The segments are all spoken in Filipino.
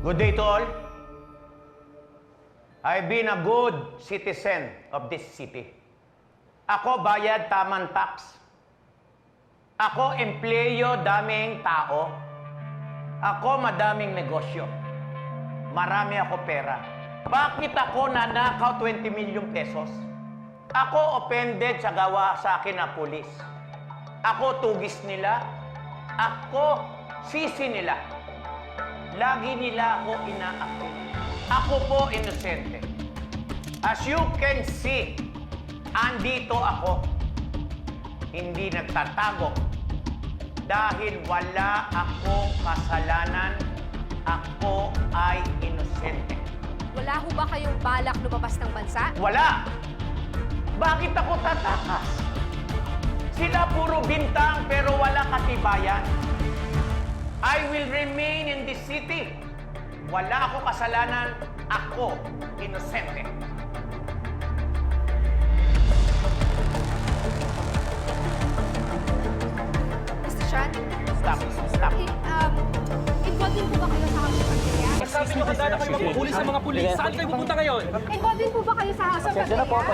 Good day to all. I've been a good citizen of this city. Ako bayad tamang tax. Ako empleyo daming tao. Ako madaming negosyo. Marami ako pera. Bakit ako nanakaw 20 million pesos? Ako offended sa gawa sa akin na pulis. Ako tugis nila. Ako sisi nila. Lagi nila ako ina-accuse. Ako po inosente. As you can see, andito ako. Hindi nagtatago. Dahil wala akong kasalanan, ako ay inosente. Wala ho ba kayong balak lumabas ng bansa? Wala! Bakit ako tatakas? Sila puro bintang pero wala katibayan. I will remain in this city. Wala ako kasalanan, ako inosente. Mr. Chan? Stop. Okay, involved din po ba kayo sa House of Pagkaya? Sabi niyo handa na kayo magpahuli sa mga pulis. Saan kayo pupunta ngayon? Involved din po ba kayo sa House of Pagkaya?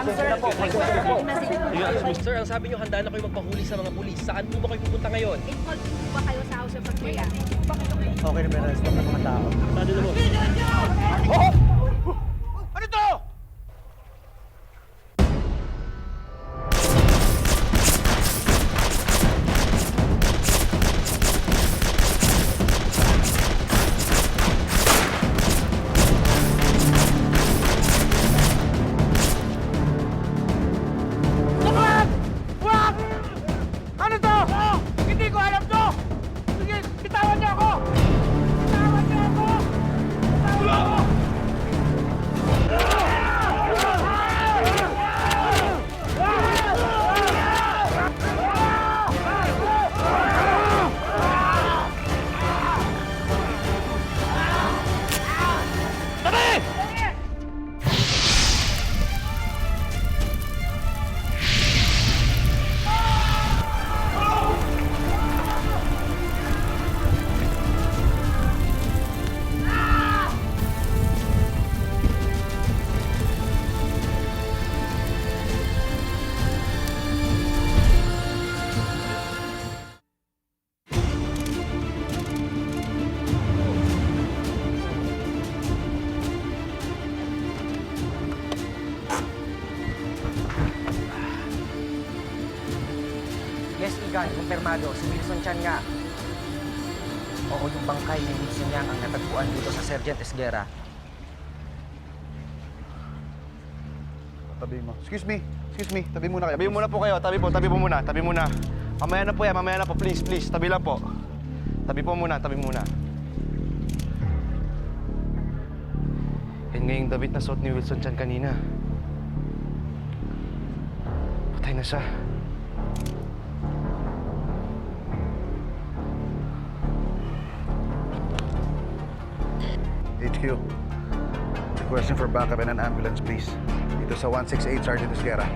Sir, ang sabi niyo handa na kayo magpahuli sa mga pulis. Saan po ba kayo pupunta ngayon? Involved din po ba kayo sa House of Pagkaya? Okay na ba na ng mga tao? Ano to? Ano to? Hindi ko alam to! Sige, bitawan niyo ako! Bitawan niyo ako! Bitawan niyo ako! Yes, Igan, kumpirmado. Si Wilson Chan nga. Oo, yung bangkay ni Wilson Yang ang natagpuan dito sa Sergeant Esguera. Tabi mo. Excuse me. Tabi muna kayo. Tabi muna po kayo. Tabi po muna. Mamaya na po yan, mamaya na po. Please. Tabi lang po. Tabi muna. Yan nga yung damit na suot ni Wilson Chan kanina. Patay na siya. HQ. Requesting for backup and an ambulance, please. Dito sa 168 Sergeant Esguera.